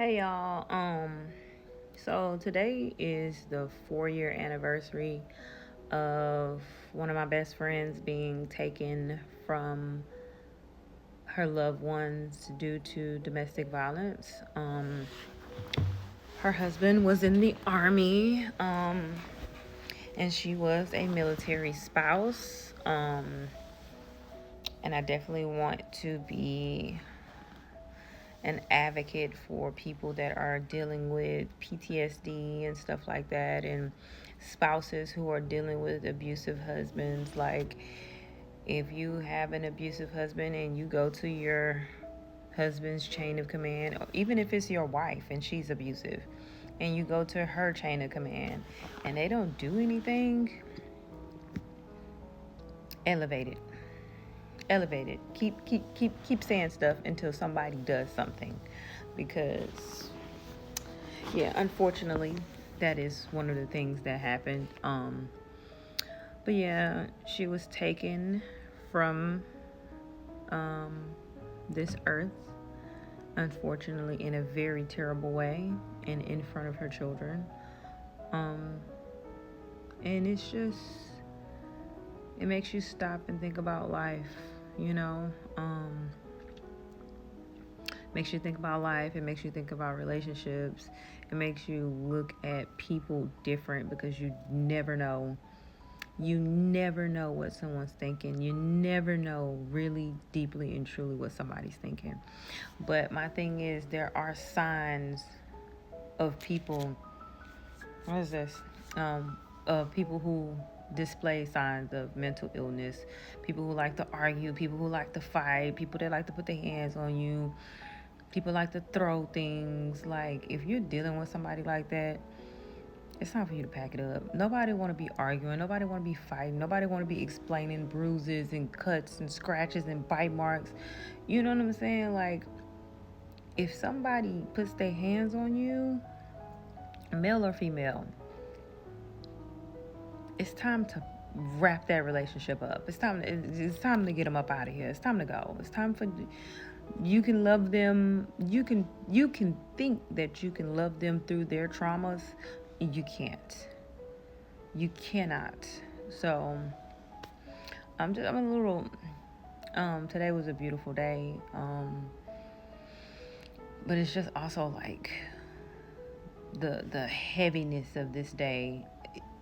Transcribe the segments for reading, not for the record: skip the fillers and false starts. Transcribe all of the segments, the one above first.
Hey y'all. So today is the 4 year anniversary of one of my best friends being taken from her loved ones due to domestic violence. Her husband was in the army, and she was a military spouse. And I definitely want to be an advocate for people that are dealing with PTSD and stuff like that, and spouses who are dealing with abusive husbands. Like, if you have an abusive husband and you go to your husband's chain of command, or even if it's your wife and she's abusive, and you go to her chain of command and they don't do anything, elevate it. Elevate it. Keep saying stuff until somebody does something, because yeah, unfortunately, that is one of the things that happened. But yeah, she was taken from um, this earth, unfortunately, in a very terrible way and in front of her children. Um, and it makes you stop and think about life, you know? Makes you think about life. It makes you think about relationships. It makes you look at people different, because you never know. You never know what someone's thinking. You never know really deeply and truly what somebody's thinking. But my thing is, there are signs of people. What is this? Of people who display signs of mental illness. People who like to argue. People who like to fight. People that like to put their hands on you. People like to throw things. Like, if you're dealing with somebody like that, it's time for you to pack it up. Nobody want to be arguing. Nobody want to be fighting. Nobody want to be explaining bruises and cuts and scratches and bite marks. You know what I'm saying? Like, if somebody puts their hands on you, male or female, it's time to wrap that relationship up. It's time to get them up out of here. It's time to go. It's time for you can love them. You can think that you can love them through their traumas. You can't. You cannot. So I'm a little. Today was a beautiful day. But it's just also like the heaviness of this day.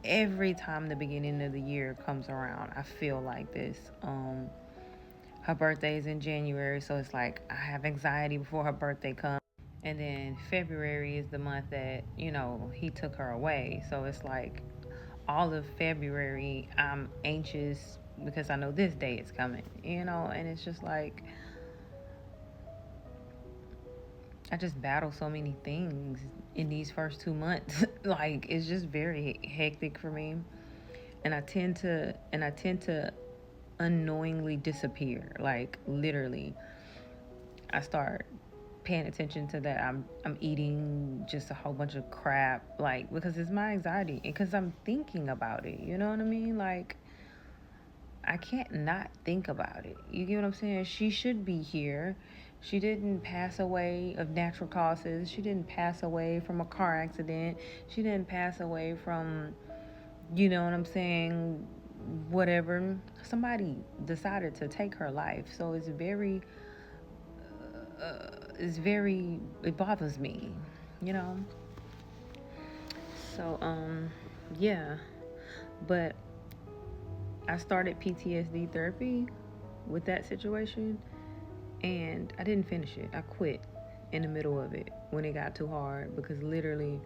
Every time the beginning of the year comes around, I feel like this. Her birthday is in January, so it's like I have anxiety before her birthday comes. And then February is the month that, he took her away. So it's like all of February, I'm anxious because I know this day is coming, and it's just like I just battle so many things in these first 2 months. Like, it's just very hectic for me. And I tend to unknowingly disappear. Like, literally, I start paying attention to that. I'm eating just a whole bunch of crap, like, because it's my anxiety and because I'm thinking about it. You know what I mean? Like, I can't not think about it. You get what I'm saying? She should be here. She didn't pass away of natural causes. She didn't pass away from a car accident. She didn't pass away from, you know what I'm saying, whatever. Somebody decided to take her life. So it bothers me, you know? So, yeah. But I started PTSD therapy with that situation, and I didn't finish it. I quit in the middle of it when it got too hard, because literally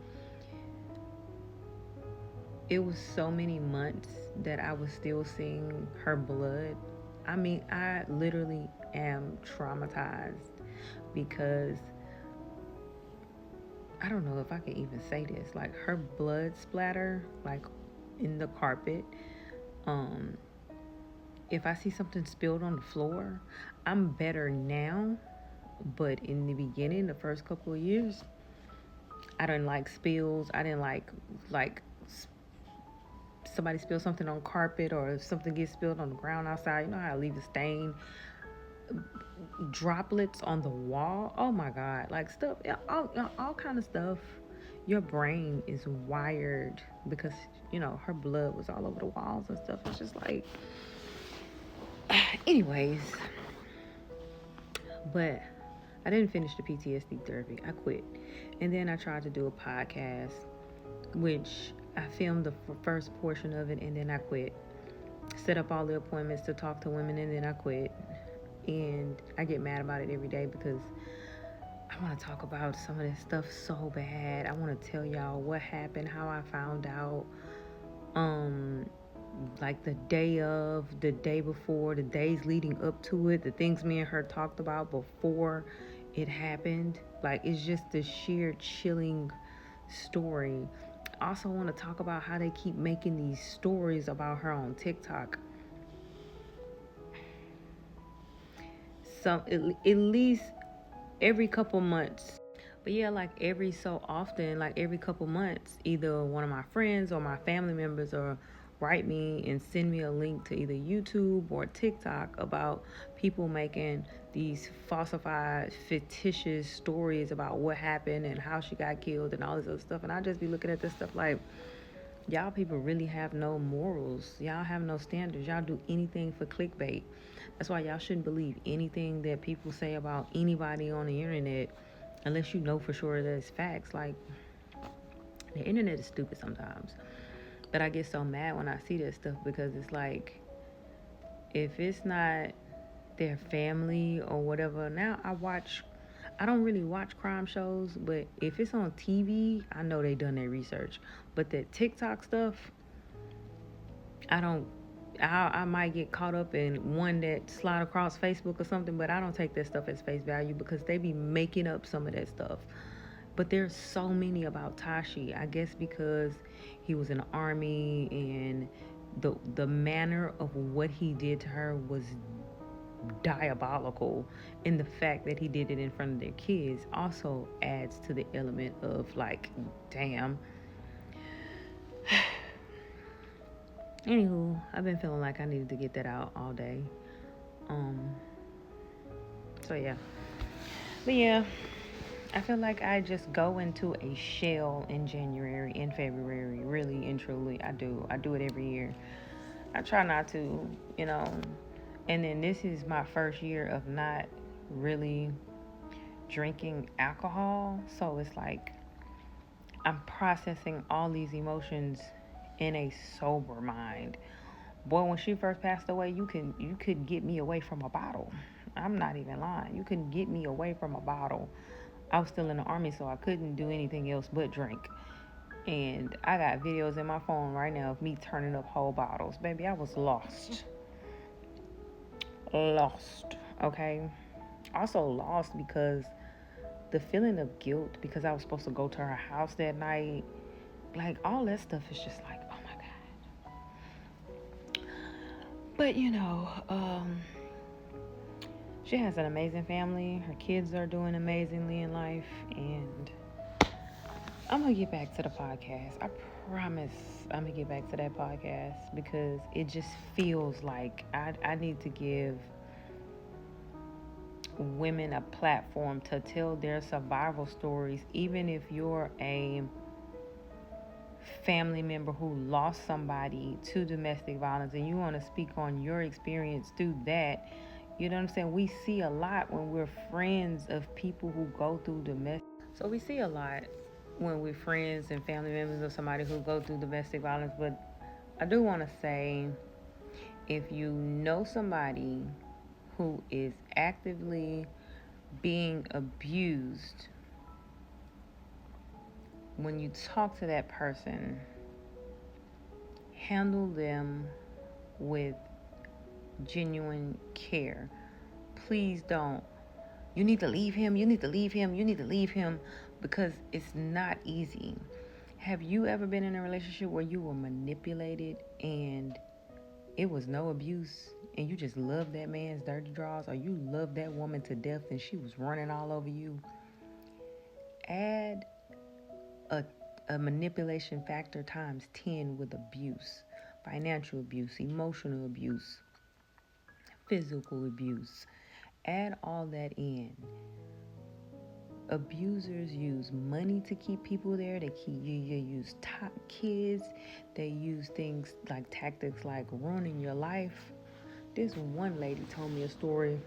it was so many months that I was still seeing her blood. I mean, I literally am traumatized, because I don't know if I can even say this. Like, her blood splatter, like, in the carpet. Um, if I see something spilled on the floor, I'm better now. But in the beginning, the first couple of years, I didn't like spills. I didn't like somebody spill something on carpet, or if something gets spilled on the ground outside. You know how I leave a stain. droplets on the wall. Oh my God, like stuff, yeah, all kind of stuff. Your brain is wired because her blood was all over the walls and stuff. It's just like, anyways. But I didn't finish the PTSD therapy. I quit, and then I tried to do a podcast, which I filmed the first portion of it, and then I quit. Set up all the appointments to talk to women, and then I quit. And I get mad about it every day because I want to talk about some of this stuff so bad. I want to tell y'all what happened, how I found out, um, like the day of, the day before, the days leading up to it, the things me and her talked about before it happened. Like, it's just the sheer chilling story. I also want to talk about how they keep making these stories about her on TikTok. Some at least every couple months. But yeah, like every so often, like every couple months, either one of my friends or my family members or write me and send me a link to either YouTube or TikTok about people making these falsified, fictitious stories about what happened and how she got killed and all this other stuff. And I just be looking at this stuff like, y'all people really have no morals. Y'all have no standards. Y'all do anything for clickbait. That's why y'all shouldn't believe anything that people say about anybody on the internet unless you know for sure that it's facts. Like, the internet is stupid sometimes. But I get so mad when I see that stuff because it's like, if it's not their family or whatever, now I don't really watch crime shows, but if it's on TV, I know they done their research. But that TikTok stuff, I don't. I might get caught up in one that slide across Facebook or something, but I don't take that stuff as face value because they be making up some of that stuff. But there's so many about Tashi. I guess because he was in the army and the manner of what he did to her was diabolical, and the fact that he did it in front of their kids also adds to the element of like, damn. Anywho, I've been feeling like I needed to get that out all day. Um, so yeah. But yeah, I feel like I just go into a shell in January, in February, really and truly. I do. I do it every year. I try not to, you know. And then this is my first year of not really drinking alcohol. So it's like I'm processing all these emotions in a sober mind. Boy, when she first passed away, you could get me away from a bottle. I'm not even lying. You couldn't get me away from a bottle. I was still in the army, so I couldn't do anything else but drink. And I got videos in my phone right now of me turning up whole bottles. Baby, I was lost. Lost. Okay? Also lost because the feeling of guilt because I was supposed to go to her house that night. Like, all that stuff is just like, oh my God. But, she has an amazing family. Her kids are doing amazingly in life. And I'm going to get back to the podcast. I promise I'm going to get back to that podcast because it just feels like I need to give women a platform to tell their survival stories, even if you're a family member who lost somebody to domestic violence and you want to speak on your experience through that. You know what I'm saying? We see a lot when we're friends of people who go through domestic. So we see a lot when we're friends and family members of somebody who go through domestic violence. But I do want to say, if you know somebody who is actively being abused, when you talk to that person, handle them with genuine care. Please don't. You need to leave him, you need to leave him, you need to leave him, because it's not easy. Have you ever been in a relationship where you were manipulated and it was no abuse and you just loved that man's dirty draws, or you loved that woman to death and she was running all over you? Add a manipulation factor times 10 with abuse, financial abuse, emotional abuse, physical abuse. Add all that in. Abusers use money to keep people there. They use top kids. They use things like tactics like ruining your life. This one lady told me a story.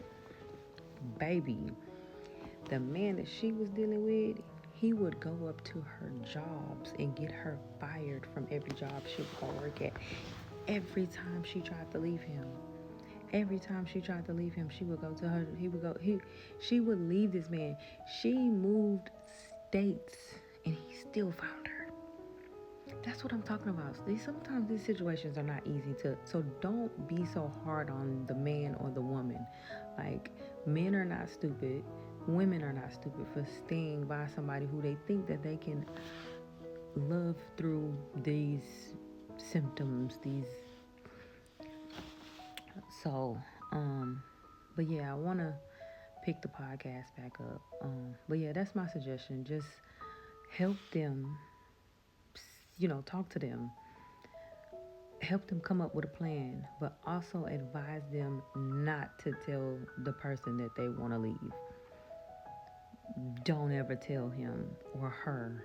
Baby, the man that she was dealing with, he would go up to her jobs and get her fired from every job she would go work at. Every time she tried to leave him. Every time she tried to leave him, she would go to her. She would leave this man. She moved states, and he still found her. That's what I'm talking about. Sometimes these situations are not easy to. So don't be so hard on the man or the woman. Like, men are not stupid. Women are not stupid for staying by somebody who they think that they can love through these symptoms, So, but yeah, I want to pick the podcast back up. But yeah, that's my suggestion. Just help them, talk to them. Help them come up with a plan, but also advise them not to tell the person that they want to leave. Don't ever tell him or her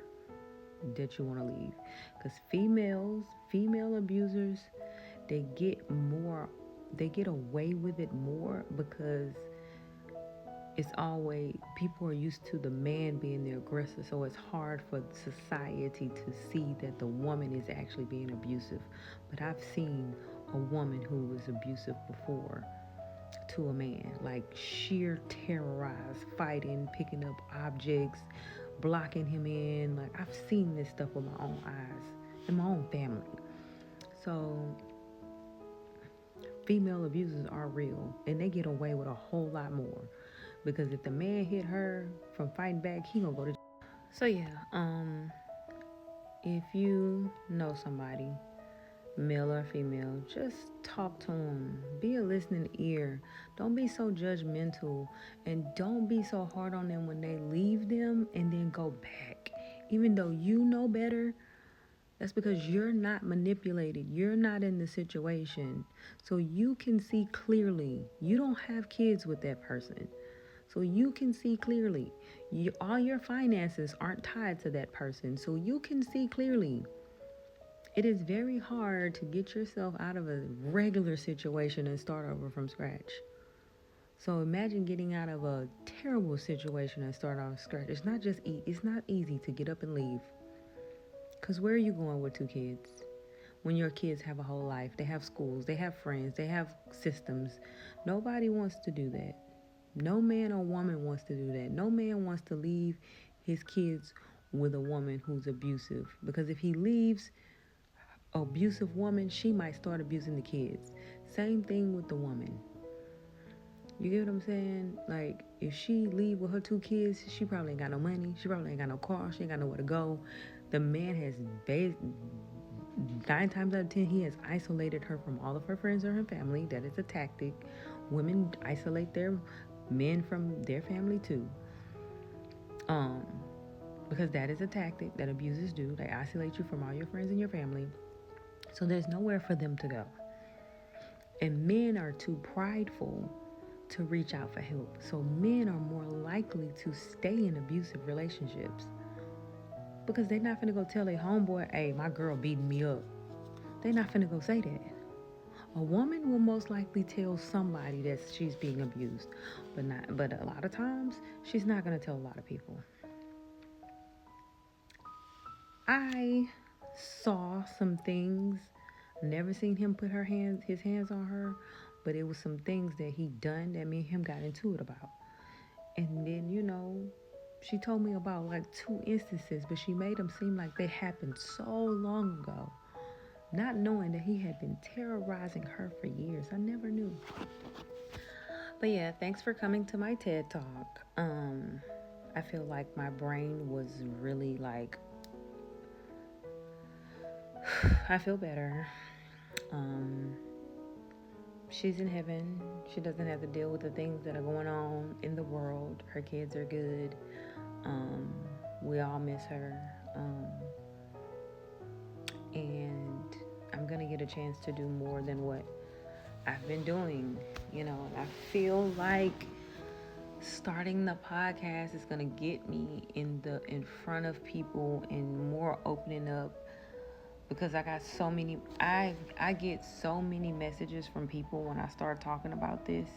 that you want to leave. Because female abusers, they get away with it more because it's always, people are used to the man being the aggressor, so it's hard for society to see that the woman is actually being abusive. But I've seen a woman who was abusive before to a man, like sheer terrorized, fighting, picking up objects, blocking him in. Like, I've seen this stuff with my own eyes in my own family. So female abusers are real, and they get away with a whole lot more. Because if the man hit her from fighting back, he gonna go to jail. So yeah, if you know somebody, male or female, just talk to them. Be a listening ear. Don't be so judgmental, and don't be so hard on them when they leave them and then go back. Even though you know better, that's because you're not manipulated. You're not in the situation. So you can see clearly. You don't have kids with that person. So you can see clearly. All your finances aren't tied to that person. So you can see clearly. It is very hard to get yourself out of a regular situation and start over from scratch. So imagine getting out of a terrible situation and start off scratch. It's not easy to get up and leave. Because where are you going with 2 kids? When your kids have a whole life, they have schools, they have friends, they have systems. Nobody wants to do that. No man or woman wants to do that. No man wants to leave his kids with a woman who's abusive. Because if he leaves an abusive woman, she might start abusing the kids. Same thing with the woman. You get what I'm saying? Like, if she leave with her 2 kids, she probably ain't got no money. She probably ain't got no car. She ain't got nowhere to go. The man has 9 times out of 10, he has isolated her from all of her friends or her family. That is a tactic. Women isolate their men from their family too. Because that is a tactic that abusers do. They isolate you from all your friends and your family. So there's nowhere for them to go. And men are too prideful to reach out for help. So men are more likely to stay in abusive relationships. Because they're not finna go tell their homeboy, hey, my girl beating me up. They're not finna go say that. A woman will most likely tell somebody that she's being abused, but a lot of times she's not gonna tell a lot of people. I saw some things. Never seen him put his hands on her, but it was some things that he done that me and him got into it about. And then, she told me about like 2 instances, but she made them seem like they happened so long ago. Not knowing that he had been terrorizing her for years. I never knew. But yeah, thanks for coming to my TED Talk. I feel like my brain was really like, I feel better. She's in heaven. She doesn't have to deal with the things that are going on in the world. Her kids are good. We all miss her. And I'm going to get a chance to do more than what I've been doing, and I feel like starting the podcast is gonna get me in front of people and more opening up, because I got so many. I get so many messages from people when I start talking about this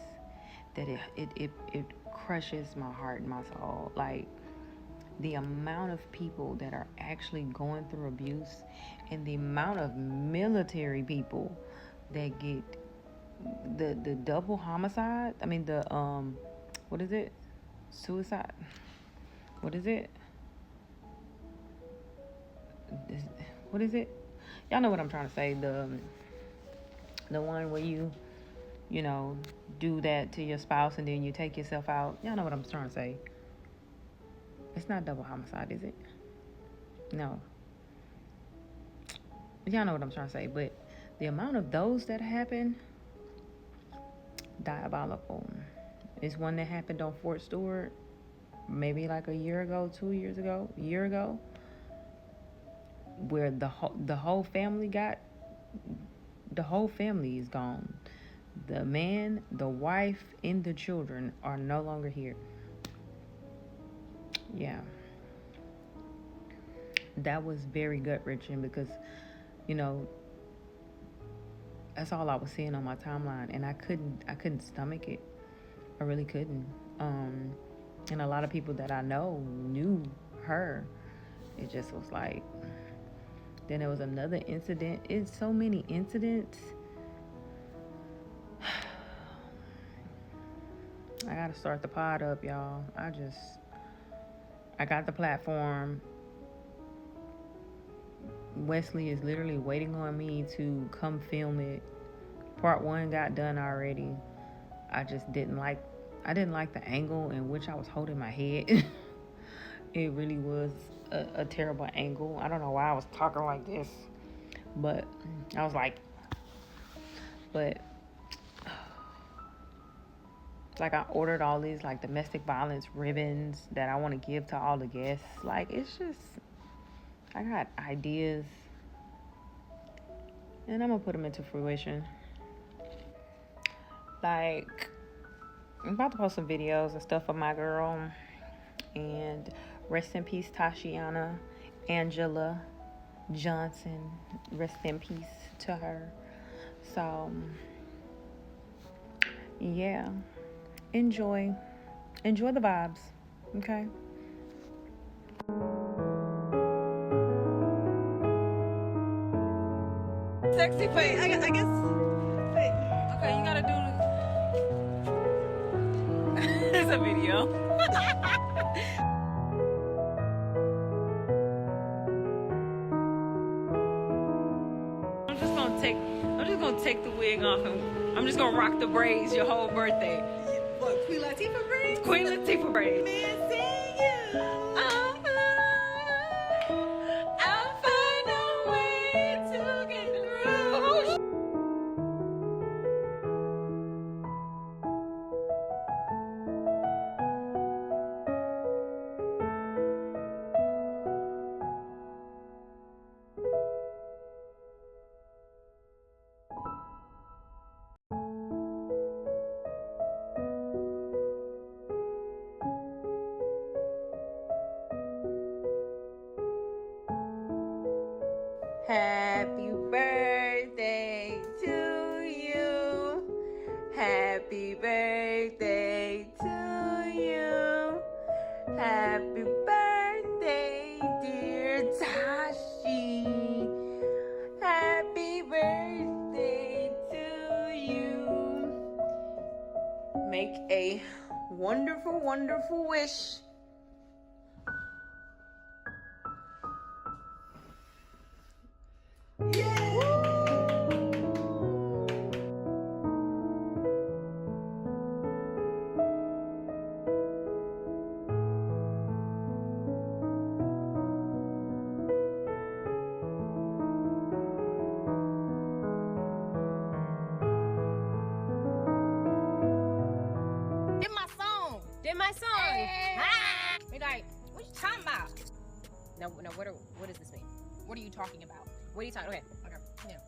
that it crushes my heart and my soul. Like, the amount of people that are actually going through abuse, and the amount of military people that get the double homicide. I mean, the what is it? Suicide. What is it? What is it? Y'all know what I'm trying to say. The one where you know, do that to your spouse and then you take yourself out. Y'all know what I'm trying to say. It's not double homicide, is it? No. Y'all know what I'm trying to say. But the amount of those that happen, diabolical. It's one that happened on Fort Stewart, maybe like a year ago, 2 years ago, a year ago, where the whole family is gone. The man, the wife, and the children are no longer here. Yeah. That was very gut-wrenching, because, you know, that's all I was seeing on my timeline, and I couldn't stomach it. I really couldn't. And a lot of people that I know knew her. It just was like, then there was another incident. It's so many incidents. I gotta start the pod up, y'all. I got the platform. Wesley is literally waiting on me to come film it. Part 1 got done already. I didn't like the angle in which I was holding my head. It really was a terrible angle. I don't know why I was talking like this, but I was like, but it's like I ordered all these like domestic violence ribbons that I want to give to all the guests. Like, it's just, I got ideas and I'm gonna put them into fruition. Like, I'm about to post some videos and stuff of my girl, and rest in peace Tashianna Johnson, rest in peace to her. So yeah, enjoy the vibes, okay? Sexy face. I guess. Wait. Okay, you gotta do. It's a video. I'm just gonna take the wig off, and I'm just gonna rock the braids your whole birthday. What, Queen Latifah braids? Queen Latifah braids. Man, see you. I'll find a way to get through. Happy birthday to you. Happy birthday to you. Happy birthday, dear Tashi. Happy birthday to you. Make a wonderful, wonderful wish. Did my song. Hey. Ah! Be like, what you talking about? No, what does this mean? What are you talking about? What are you talking? Okay. Yeah.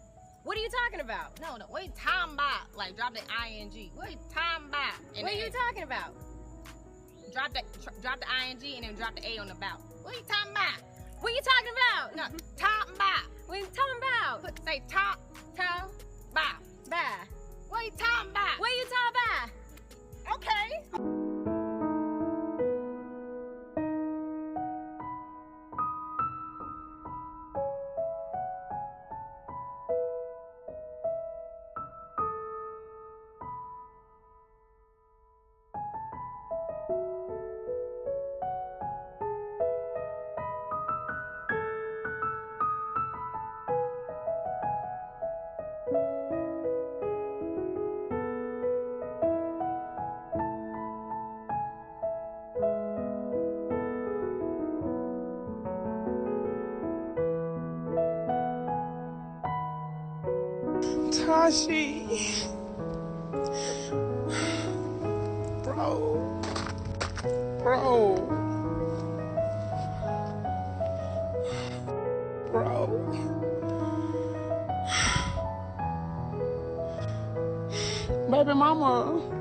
What are you talking about? No, what are you talking about? Like, drop the ing. What are you talking about? What are you talking about? Drop the ing and then drop the a on the about. What are you talking about? What are you talking about? No, talking about. What are you talking about? Say talk, about. What are you talking about? What are you talking about? Okay. Tashi. Bro. Baby mama.